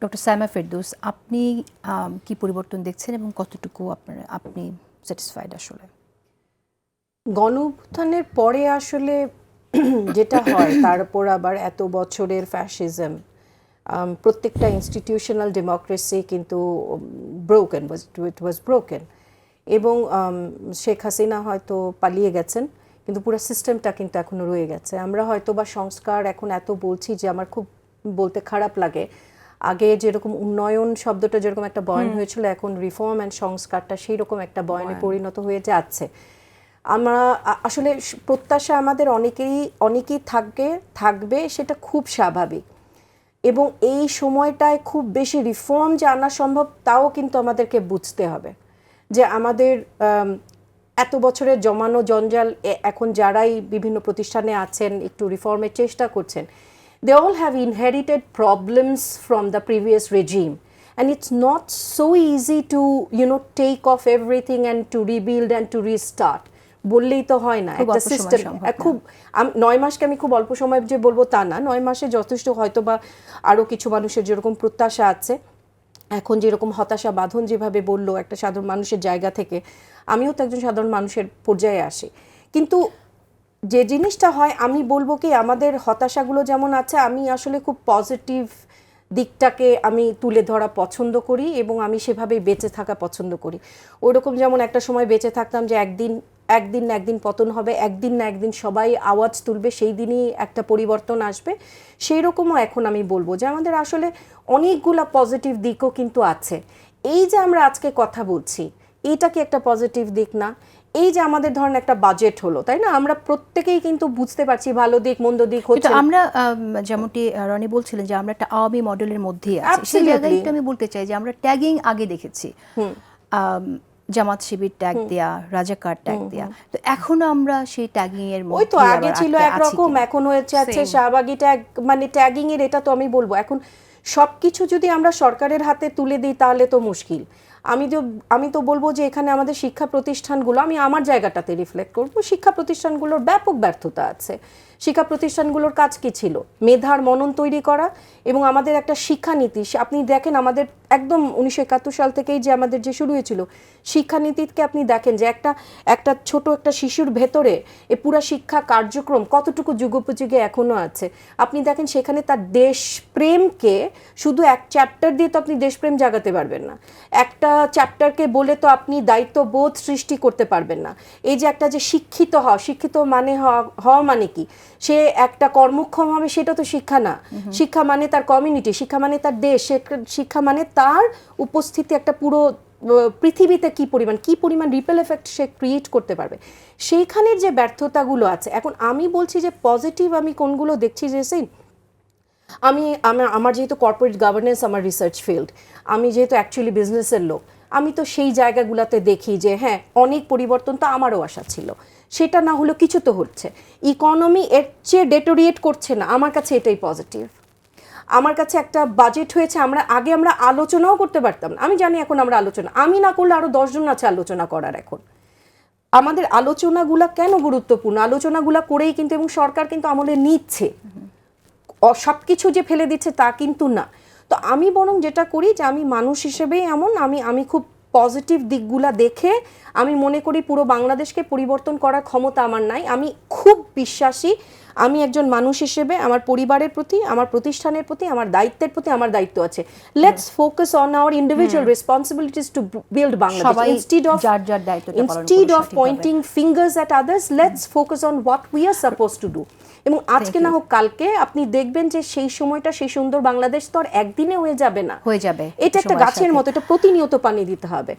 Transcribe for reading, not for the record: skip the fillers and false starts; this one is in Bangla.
ডক্টর সাইমা ফেরদৌস, আপনি কি পরিবর্তন দেখছেন এবং কতটুকু আপনি স্যাটিসফাইড আসলে? গণঅভ্যুত্থানের পরে আসলে যেটা হয়, তারপর আবার এত বছরের ফ্যাসিজম, প্রত্যেকটা ইনস্টিটিউশনাল ডেমোক্রেসি কিন্তু ব্রোকেন, ইট ওয়াজ ব্রোকেন। এবং শেখ হাসিনা হয়তো পালিয়ে গেছেন, কিন্তু পুরো সিস্টেমটা কিন্তু এখনো রয়ে গেছে। আমরা হয়তো বা সংস্কার এখন এত বলছি যে আমার খুব বলতে খারাপ লাগে। আগে যেরকম উন্নয়ন শব্দটা যেরকম একটা বয়ান হয়েছিল, এখন রিফর্ম অ্যান্ড সংস্কারটা সেই রকম একটা বয়ানে পরিণত হয়ে যাচ্ছে। আমরা আসলে প্রত্যাশা আমাদের অনেকেই থাকবে, সেটা খুব স্বাভাবিক। এবং এই সময়টায় খুব বেশি রিফর্ম যে আনা সম্ভব তাও কিন্তু আমাদেরকে বুঝতে হবে যে আমাদের এত বছরের জমানো জঞ্জাল, এখন যারাই বিভিন্ন প্রতিষ্ঠানে আছেন একটু রিফর্মের চেষ্টা করছেন, they all have inherited problems from the previous regime, and it's not so easy to take off everything and to rebuild and to restart. বললেই তো হয় না, একটা সিস্টেম খুব 9 মাসকে আমি খুব অল্প সময় যে বলবো তা না, 9 মাসে যথেষ্ট। হয়তো বা আরও কিছু মানুষের যেরকম প্রত্যাশা আছে, এখন যেরকম হতাশা বাঁধন যেভাবে বললো একটা সাধারণ মানুষের জায়গা থেকে, আমিও তো একজন সাধারণ মানুষের পর্যায়ে আসি। কিন্তু যে জিনিসটা হয়, আমি বলবো কি, আমাদের হতাশাগুলো যেমন আছে, আমি আসলে খুব পজিটিভ দিকটাকে আমি তুলে ধরা পছন্দ করি এবং আমি সেভাবেই বেঁচে থাকা পছন্দ করি। ওইরকম যেমন একটা সময় বেঁচে থাকতাম যে একদিন না একদিন পতন হবে, একদিন না একদিন সবাই আওয়াজ তুলবে, সেই দিনই একটা পরিবর্তন আসবে। সেই রকমও এখন আমি বলবো যে আমাদের আসলে অনেকগুলা পজিটিভ দিকও কিন্তু আছে। এই যে আমরা আজকে কথা বলছি, এইটা কি একটা পজিটিভ দিক না? এই যে আমাদের ধরেন একটা বাজেট হলো, তাই না? আমরা প্রত্যেকেই কিন্তু বুঝতে পারছি ভালো দিক মন্দ দিক হচ্ছে। আমরা যেমনটি রনি বলছিলেন যে আমরা একটা আওয়ামী মডেলের মধ্যেই আছি, সেই জায়গায় একটু আমি বলতে চাই যে আমরা ট্যাগিং আগে দেখেছি, জামাত শিবির ট্যাগ দেয়া, রাজাকার ট্যাগ দেয়া, তো এখনো আমরা সেই ট্যাগিং এর মধ্যে, ওই তো আগে ছিল একরকম, এখন হয়েছে আছে শাহবাগী ট্যাগ, মানে ট্যাগিং এর। এটা তো আমি বলবো এখন সবকিছু যদি আমরা সরকারের হাতে তুলে দিই তাহলে তো মুশকিল। আমি তো বলবো যে এখানে আমাদের শিক্ষা প্রতিষ্ঠানগুলো, আমি আমার জায়গাটাতে রিফ্লেক্ট করবো, শিক্ষা প্রতিষ্ঠানগুলোর ব্যাপক ব্যর্থতা আছে। শিক্ষা প্রতিষ্ঠানগুলোর কাজ কি ছিল? মেধার মনন তৈরি করা এবং আমাদের একটা শিক্ষানীতি। আপনি দেখেন আমাদের একদম 1971 সাল থেকেই যে আমাদের যে শুরু হয়েছিল শিক্ষানীতিকে আপনি দেখেন যে একটা ছোট একটা শিশুর ভেতরে এই পুরা শিক্ষা কার্যক্রম কতটুকু যুগোপযোগী এখনো আছে। আপনি দেখেন সেখানে তার দেশপ্রেমকে শুধু এক চ্যাপ্টার দিয়ে তো আপনি দেশপ্রেম জাগাতে পারবেন না, একটা চ্যাপ্টারকে বলে তো আপনি দায়িত্ববোধ সৃষ্টি করতে পারবেন না। এই যে একটা যে শিক্ষিত মানে হওয়া মানে কি, সে একটা কর্মক্ষম হবে, সেটা তো শিক্ষা না। শিক্ষা মানে তার কমিউনিটি, শিক্ষা মানে তার দেশ, শিক্ষা মানে তার উপস্থিতি একটা পুরো পৃথিবীতে কি পরিমাণ রিপেল এফেক্ট সে ক্রিয়েট করতে পারবে। সেইখানের যে ব্যর্থতাগুলো আছে, এখন আমি বলছি যে পজিটিভ আমি কোনগুলো দেখছি, যে আমার যেহেতু কর্পোরেট গভর্নেন্স আমার রিসার্চ ফিল্ড, আমি যেহেতু অ্যাকচুয়ালি বিজনেসের লোক, আমি তো সেই জায়গাগুলোতে দেখি যে হ্যাঁ, অনেক পরিবর্তন তো আমারও আশা ছিল, সেটা না হলেও কিছু তো হচ্ছে। ইকোনমি এর চেয়ে ডেটোরিয়েট করছে না, আমার কাছে এটাই পজিটিভ। আমার কাছে একটা বাজেট হয়েছে, আমরা আলোচনাও করতে পারতাম না। আমি জানি এখন আমরা আমি না করলে আরো 10 জন আছে আলোচনা করার। এখন আমাদের আলোচনাগুলা কেন গুরুত্বপূর্ণ, আলোচনাগুলা করেই কিন্তু, এবং সরকার কিন্তু আমলে নিচ্ছে, সবকিছু যে ফেলে দিচ্ছে তা কিন্তু না। তো আমি বরং যেটা করি যে আমি মানুষ হিসেবেই এমন, আমি খুব পজিটিভ দিকগুলা দেখে আমি মনে করি পুরো বাংলাদেশকে পরিবর্তন করার ক্ষমতা আমার নাই। আমি খুব বিশ্বাসী, আমি একজন মানুষ হিসেবে আমার পরিবারের প্রতি, আমার প্রতিষ্ঠানের প্রতি, আমার দায়িত্বের প্রতি আমার দায়িত্ব আছে। Let's focus on our individual responsibilities to build Bangladesh instead of pointing fingers at others. Let's focus on what we are supposed to do. এবং আজকে না হোক কালকে আপনি দেখবেন যে সেই সময়টা, সেই সুন্দর বাংলাদেশ তো আর একদিনে হয়ে যাবে না, এটা একটা গাছের মতো, এটা প্রতিনিয়ত পানি দিতে হবে।